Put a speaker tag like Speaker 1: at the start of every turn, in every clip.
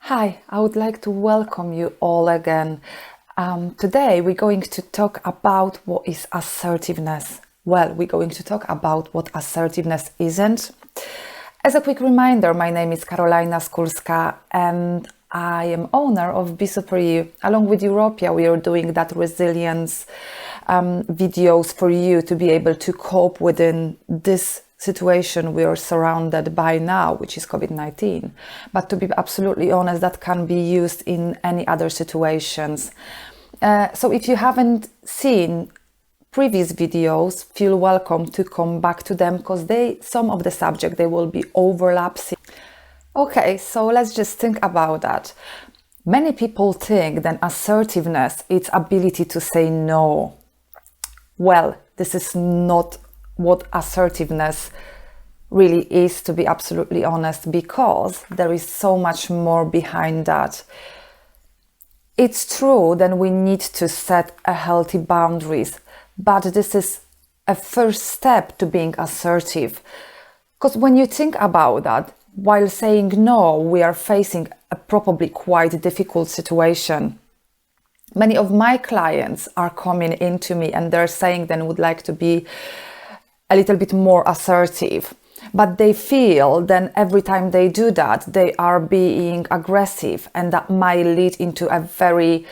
Speaker 1: Hi, I would like to welcome you all again. Today we're going to talk about what is assertiveness. Well, we're going to talk about what assertiveness isn't. As a quick reminder, my name is Karolina Skulska and I am owner of Be Super You. Along with Europia, we are doing that resilience videos for you to be able to cope within this situation we are surrounded by now, which is COVID-19. But to be absolutely honest, that can be used in any other situations. So if you haven't seen previous videos, feel welcome to come back to them because some of the subject, they will be overlapping. Okay, so let's just think about that. Many people think that assertiveness is ability to say no. Well, this is not what assertiveness really is, to be absolutely honest, because there is so much more behind that. It's true that we need to set a healthy boundaries, but this is a first step to being assertive. Because when you think about that, while saying no, we are facing a probably quite difficult situation. Many of my clients are coming into me and they're saying they would like to be a little bit more assertive, but they feel then every time they do that, they are being aggressive, and that might lead into a very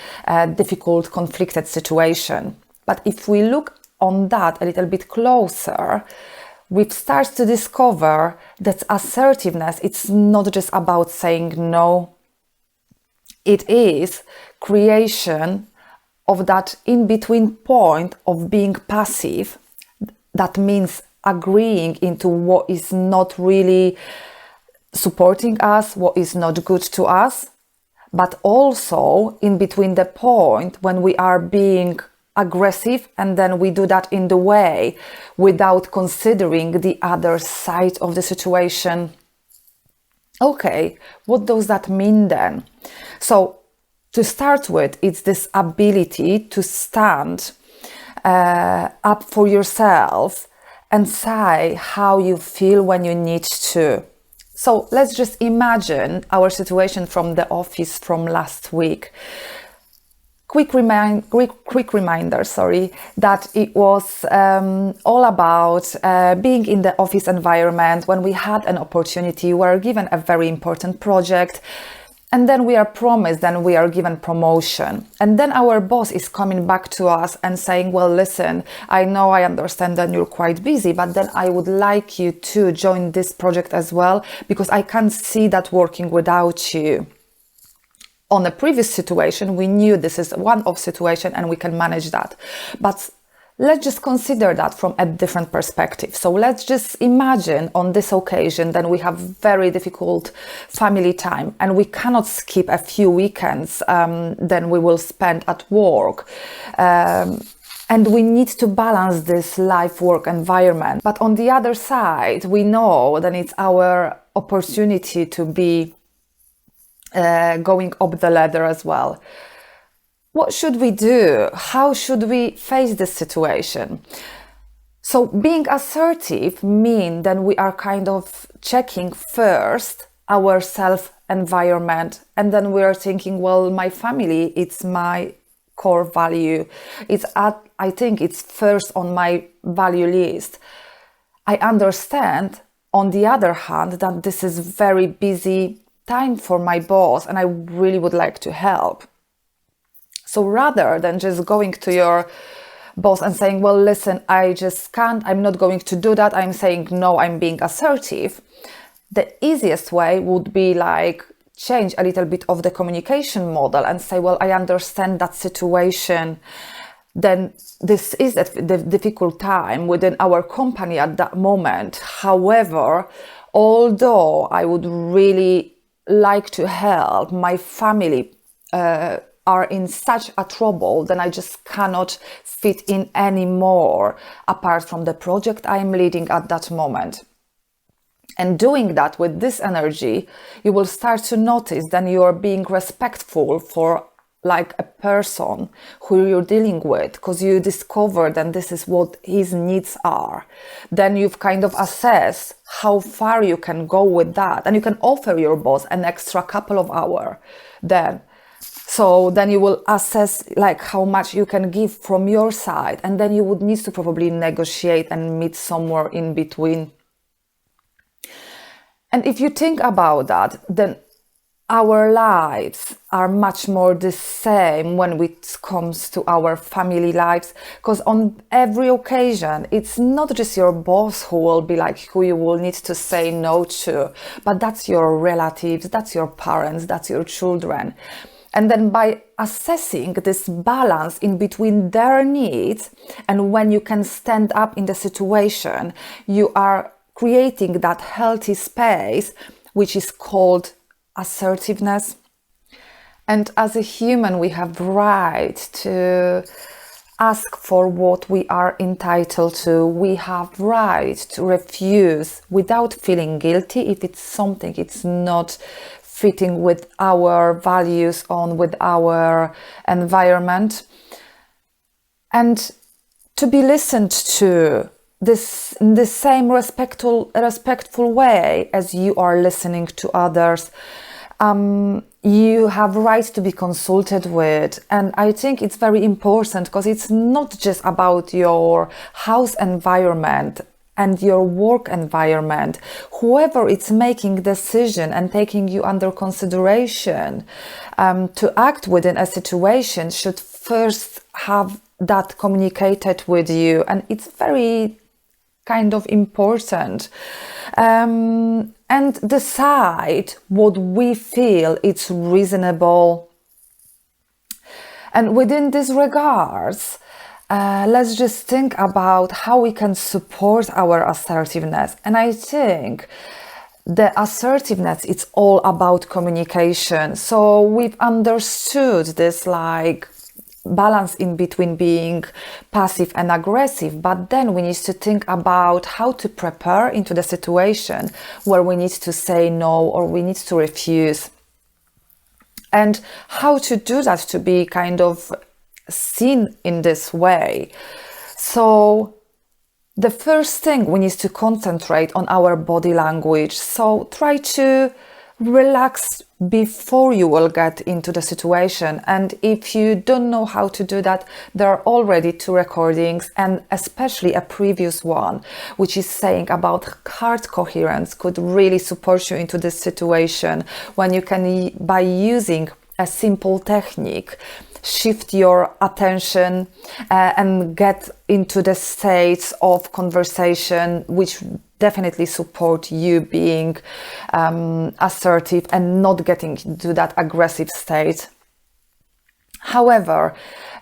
Speaker 1: difficult, conflicted situation. But if we look on that a little bit closer, we start to discover that assertiveness, it's not just about saying no. It is creation of that in-between point of being passive. That means agreeing into what is not really supporting us, what is not good to us, but also in between the point when we are being aggressive and then we do that in the way without considering the other side of the situation. Okay, what does that mean then? So to start with, it's this ability to stand up for yourself and say how you feel when you need to. So let's just imagine our situation from the office from last week. Quick reminder, that it was all about being in the office environment when we had an opportunity, we were given a very important project, and then we are promised, then we are given promotion. And then our boss is coming back to us and saying, well, listen, I know, I understand that you're quite busy, but then I would like you to join this project as well, because I can't see that working without you. On a previous situation, we knew this is one-off situation and we can manage that. But let's just consider that from a different perspective. So let's just imagine on this occasion that we have very difficult family time and we cannot skip a few weekends then we will spend at work. And we need to balance this life-work environment. But on the other side, we know that it's our opportunity to be going up the ladder as well. What should we do? How should we face this situation? So being assertive means that we are kind of checking first our self-environment, and then we are thinking, well, my family, it's my core value. I think it's first on my value list. I understand, on the other hand, that this is very busy time for my boss and I really would like to help. So rather than just going to your boss and saying, well, listen, I just can't, I'm not going to do that, I'm saying no, I'm being assertive, the easiest way would be like change a little bit of the communication model and say, well, I understand that situation. Then this is the difficult time within our company at that moment. However, although I would really like to help, my family are in such a trouble, then I just cannot fit in anymore apart from the project I'm leading at that moment. And doing that with this energy, you will start to notice that you are being respectful for like a person who you're dealing with, because you discovered and this is what his needs are, then you've kind of assessed how far you can go with that, and you can offer your boss an extra couple of hours then. So then you will assess like how much you can give from your side, and then you would need to probably negotiate and meet somewhere in between. And if you think about that, then our lives are much more the same when it comes to our family lives, because on every occasion, it's not just your boss who will be like, who you will need to say no to, but that's your relatives, that's your parents, that's your children. And then by assessing this balance in between their needs and when you can stand up in the situation, you are creating that healthy space, which is called assertiveness. And as a human, we have right to ask for what we are entitled to. We have right to refuse without feeling guilty if it's something it's not fitting with our values, with our environment, and to be listened to this in the same respectful way as you are listening to others. You have right to be consulted with, and I think it's very important because it's not just about your house environment and your work environment. Whoever is making decision and taking you under consideration to act within a situation should first have that communicated with you, and it's very kind of important, and decide what we feel it's reasonable. And within these regards, let's just think about how we can support our assertiveness. And I think the assertiveness, it's all about communication. So we've understood this like balance in between being passive and aggressive, but then we need to think about how to prepare into the situation where we need to say no or we need to refuse, and how to do that to be kind of seen in this way. So the first thing, we need to concentrate on our body language. So try to relax before you will get into the situation. And if you don't know how to do that, there are already 2 recordings, and especially a previous one, which is saying about heart coherence, could really support you into this situation when you can, by using a simple technique, shift your attention and get into the states of conversation which definitely support you being assertive and not getting to that aggressive state. However,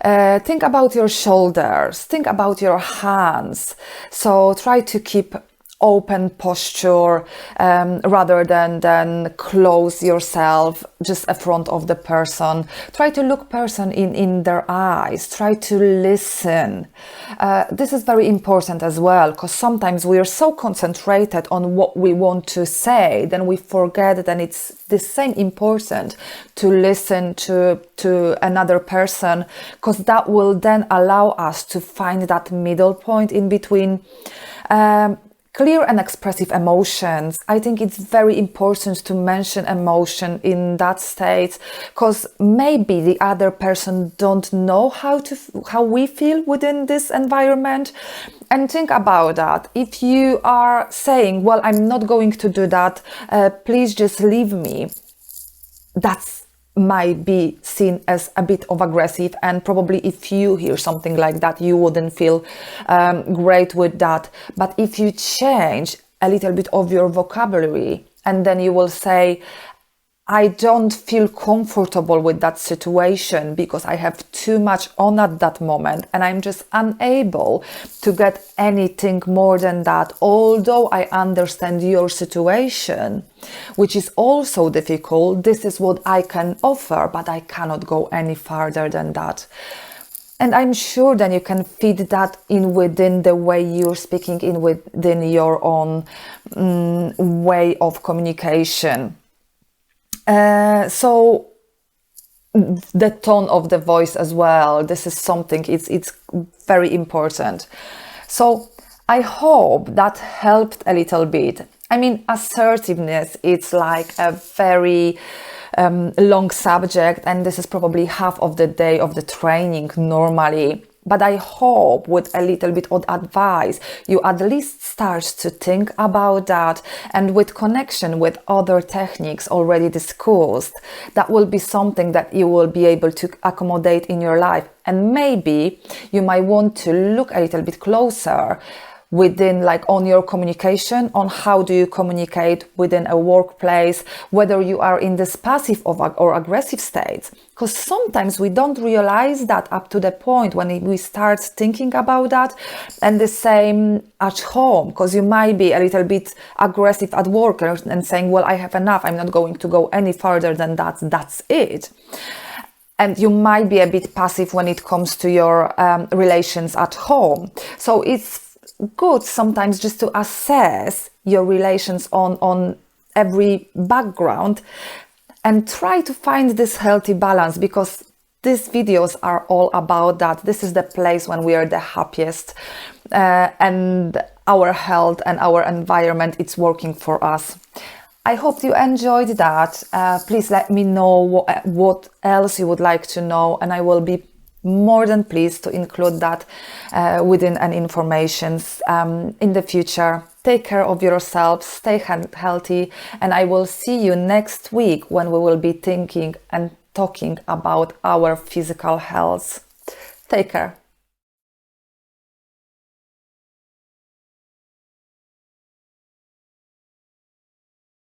Speaker 1: think about your shoulders, think about your hands. So try to keep open posture rather than close yourself just in front of the person. Try to look person in their eyes. Try to listen. This is very important as well, because sometimes we are so concentrated on what we want to say, then we forget that it's the same important to listen to another person, because that will then allow us to find that middle point in between. Clear and expressive emotions. I think it's very important to mention emotion in that state, because maybe the other person don't know how we feel within this environment. And think about that. If you are saying, well, I'm not going to do that, please just leave me, that's might be seen as a bit of aggressive, and probably if you hear something like that, you wouldn't feel great with that. But if you change a little bit of your vocabulary, and then you will say, I don't feel comfortable with that situation because I have too much on at that moment and I'm just unable to get anything more than that, although I understand your situation, which is also difficult. This is what I can offer, but I cannot go any farther than that. And I'm sure then you can feed that in within the way you're speaking, in within your own way of communication. So the tone of the voice as well. This is something, it's very important. So I hope that helped a little bit. I mean, assertiveness, it's like a very long subject, and this is probably half of the day of the training normally. But I hope with a little bit of advice, you at least start to think about that, and with connection with other techniques already discussed, that will be something that you will be able to accommodate in your life. And maybe you might want to look a little bit closer within, like, on your communication, on how do you communicate within a workplace, whether you are in this passive or aggressive state. Because sometimes we don't realize that up to the point when we start thinking about that. And the same at home, because you might be a little bit aggressive at work and saying, well, I have enough, I'm not going to go any further than that, that's it. And you might be a bit passive when it comes to your relations at home. So it's good sometimes just to assess your relations on every background and try to find this healthy balance, because these videos are all about that. This is the place when we are the happiest and our health and our environment, it's working for us. I hope you enjoyed that. Please let me know what else you would like to know, and I will be more than pleased to include that within an information in the future. Take care of yourselves, stay healthy, and I will see you next week when we will be thinking and talking about our physical health. Take care.